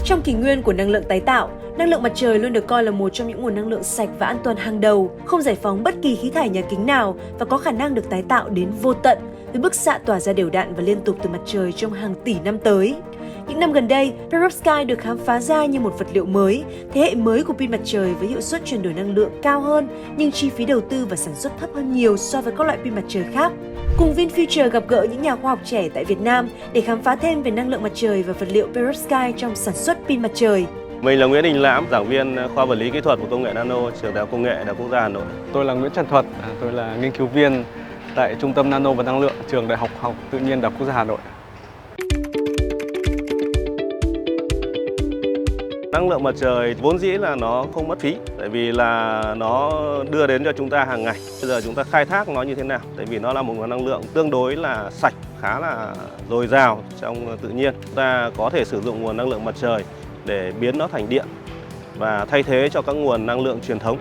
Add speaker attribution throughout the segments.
Speaker 1: Trong kỷ nguyên của năng lượng tái tạo, năng lượng mặt trời luôn được coi là một trong những nguồn năng lượng sạch và an toàn hàng đầu, không giải phóng bất kỳ khí thải nhà kính nào và có khả năng được tái tạo đến vô tận, với bức xạ tỏa ra đều đặn và liên tục từ mặt trời trong hàng tỷ năm tới. Những năm gần đây, perovskite được khám phá ra như một vật liệu mới, thế hệ mới của pin mặt trời với hiệu suất chuyển đổi năng lượng cao hơn nhưng chi phí đầu tư và sản xuất thấp hơn nhiều so với các loại pin mặt trời khác. Cùng VinFuture gặp gỡ những nhà khoa học trẻ tại Việt Nam để khám phá thêm về năng lượng mặt trời và vật liệu perovskite trong sản xuất pin mặt trời.
Speaker 2: Mình là Nguyễn Đình Lãm, giảng viên khoa vật lý kỹ thuật và công nghệ nano, trường Đại học Công nghệ Đại học Quốc gia Hà Nội.
Speaker 3: Tôi là Nguyễn Trần Thuật, tôi là nghiên cứu viên tại Trung tâm Nano và Năng lượng, trường Đại học Tự nhiên Đại học Quốc gia Hà Nội.
Speaker 2: Năng lượng mặt trời vốn dĩ là nó không mất phí, tại vì là nó đưa đến cho chúng ta hàng ngày. Bây giờ chúng ta khai thác nó như thế nào? Tại vì nó là một nguồn năng lượng tương đối là sạch, khá là dồi dào trong tự nhiên. Chúng ta có thể sử dụng nguồn năng lượng mặt trời để biến nó thành điện và thay thế cho các nguồn năng lượng truyền thống,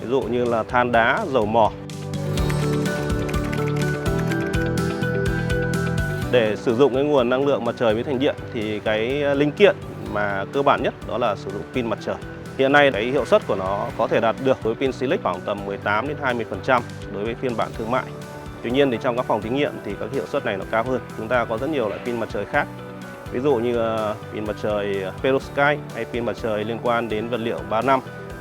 Speaker 2: ví dụ như là than đá, dầu mỏ. Để sử dụng cái nguồn năng lượng mặt trời biến thành điện thì cái linh kiện mà cơ bản nhất đó là sử dụng pin mặt trời. Hiện nay cái hiệu suất của nó có thể đạt được với pin silic khoảng tầm 18 đến 20% đối với phiên bản thương mại. Tuy nhiên thì trong các phòng thí nghiệm thì các hiệu suất này nó cao hơn. Chúng ta có rất nhiều loại pin mặt trời khác. Ví dụ như pin mặt trời perovskite hay pin mặt trời liên quan đến vật liệu 3 năm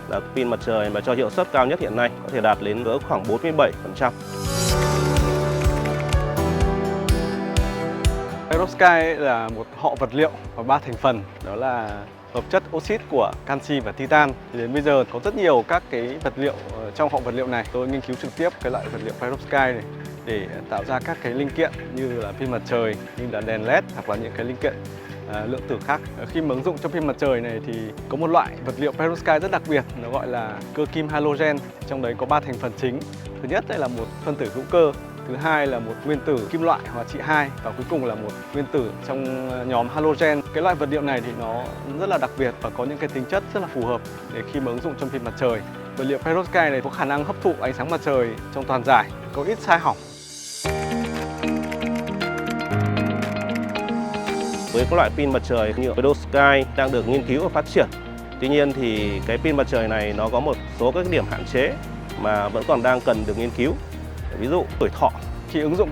Speaker 2: là pin mặt trời mà cho hiệu suất cao nhất hiện nay có thể đạt đến cỡ khoảng 47%.
Speaker 3: Perovskite là một họ vật liệu có 3 thành phần, đó là hợp chất oxit của canxi và titan. Thì đến bây giờ có rất nhiều các cái vật liệu trong họ vật liệu này. Tôi nghiên cứu trực tiếp cái loại vật liệu perovskite này để tạo ra các cái linh kiện như là pin mặt trời, như là đèn LED hoặc là những cái linh kiện lượng tử khác. Khi mà ứng dụng trong pin mặt trời này thì có một loại vật liệu perovskite rất đặc biệt, nó gọi là cơ kim halogen. Trong đấy có 3 thành phần chính. Thứ nhất đây là một phân tử hữu cơ. Thứ hai là một nguyên tử kim loại hóa trị 2 và cuối cùng là một nguyên tử trong nhóm halogen. Cái loại vật liệu này thì nó rất là đặc biệt và có những cái tính chất rất là phù hợp để khi mà ứng dụng trong pin mặt trời. Vật liệu perovskite này có khả năng hấp thụ ánh sáng mặt trời trong toàn giải, có ít sai hỏng.
Speaker 2: Với các loại pin mặt trời như perovskite đang được nghiên cứu và phát triển. Tuy nhiên thì cái pin mặt trời này nó có một số các điểm hạn chế mà vẫn còn đang cần được nghiên cứu. Ví dụ tuổi thọ.
Speaker 3: Khi ứng dụng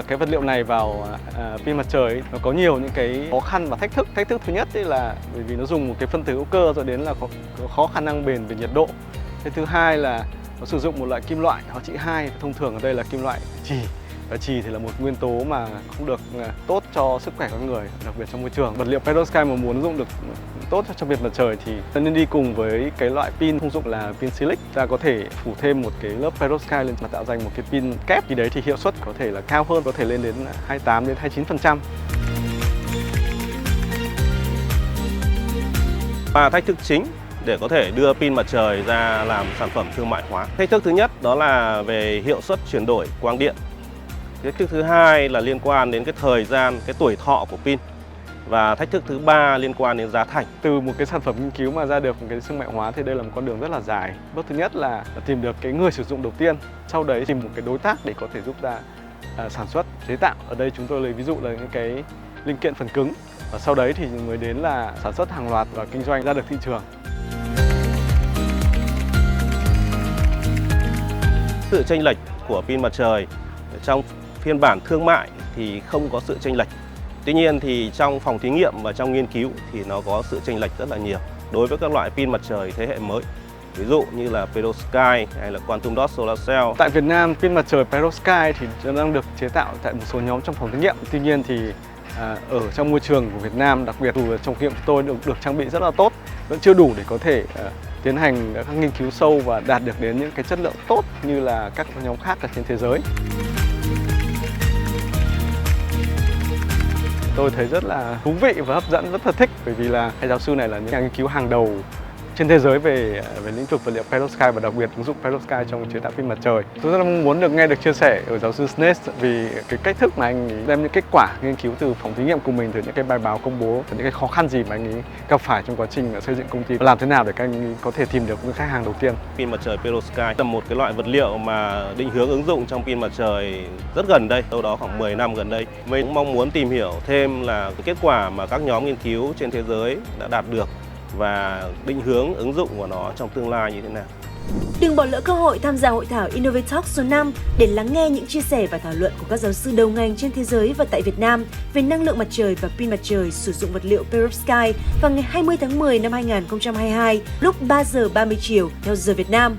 Speaker 3: cái vật liệu này vào pin mặt trời nó có nhiều những cái khó khăn và thách thức. Thách thức thứ nhất là bởi vì nó dùng một cái phân tử hữu cơ rồi đến là có khó khả năng bền về nhiệt độ. Cái thứ hai là nó sử dụng một loại kim loại hóa trị 2, thông thường ở đây là kim loại chì. Và chì thì là một nguyên tố mà không được tốt cho sức khỏe con người, đặc biệt trong môi trường. Vật liệu perovskite mà muốn dùng được tốt cho pin mặt trời thì nên đi cùng với cái loại pin thông dụng là pin silic. Ta có thể phủ thêm một cái lớp perovskite lên mà tạo thành một cái pin kép. Thì đấy thì hiệu suất có thể là cao hơn, có thể lên đến 28 đến 29%.
Speaker 2: Và thách thức chính để có thể đưa pin mặt trời ra làm sản phẩm thương mại hóa. Thách thức thứ nhất đó là về hiệu suất chuyển đổi quang điện. Thách thức thứ hai là liên quan đến cái thời gian, cái tuổi thọ của pin. Và thách thức thứ ba liên quan đến giá thành.
Speaker 3: Từ một cái sản phẩm nghiên cứu mà ra được một cái thương mại hóa thì đây là một con đường rất là dài. Bước thứ nhất là tìm được cái người sử dụng đầu tiên. Sau đấy tìm một cái đối tác để có thể giúp ta sản xuất, chế tạo. Ở đây chúng tôi lấy ví dụ là những cái linh kiện phần cứng. Và sau đấy thì mới đến là sản xuất hàng loạt và kinh doanh ra được thị trường.
Speaker 2: Sự chênh lệch của pin mặt trời trong phiên bản thương mại thì không có sự chênh lệch. Tuy nhiên thì trong phòng thí nghiệm và trong nghiên cứu thì nó có sự chênh lệch rất là nhiều đối với các loại pin mặt trời thế hệ mới. Ví dụ như là perovskite hay là quantum dot solar cell.
Speaker 3: Tại Việt Nam, pin mặt trời perovskite thì đang được chế tạo tại một số nhóm trong phòng thí nghiệm. Tuy nhiên thì ở trong môi trường của Việt Nam, đặc biệt dù trong nghiệm tôi được trang bị rất là tốt, vẫn chưa đủ để có thể tiến hành các nghiên cứu sâu và đạt được đến những cái chất lượng tốt như là các nhóm khác ở trên thế giới. Tôi thấy rất là thú vị và hấp dẫn, rất là thích bởi vì là hai giáo sư này là những nhà nghiên cứu hàng đầu trên thế giới về lĩnh vực vật liệu perovskite và đặc biệt ứng dụng perovskite trong chế tạo pin mặt trời. Tôi rất là mong muốn nghe được chia sẻ của giáo sư Snace vì cái cách thức mà anh ấy đem những kết quả nghiên cứu từ phòng thí nghiệm của mình, từ những cái bài báo công bố và những cái khó khăn gì mà anh ấy gặp phải trong quá trình xây dựng công ty, và làm thế nào để các anh ấy có thể tìm được những khách hàng đầu tiên.
Speaker 2: Pin mặt trời perovskite là một cái loại vật liệu mà định hướng ứng dụng trong pin mặt trời rất gần đây, đâu đó khoảng 10 năm gần đây. Mình cũng mong muốn tìm hiểu thêm là cái kết quả mà các nhóm nghiên cứu trên thế giới đã đạt được và định hướng ứng dụng của nó trong tương lai như thế nào.
Speaker 1: Đừng bỏ lỡ cơ hội tham gia hội thảo Innovate Talk số 5 để lắng nghe những chia sẻ và thảo luận của các giáo sư đầu ngành trên thế giới và tại Việt Nam về năng lượng mặt trời và pin mặt trời sử dụng vật liệu perovskite vào ngày 20 tháng 10 năm 2022 lúc 3 giờ 30 chiều theo giờ Việt Nam.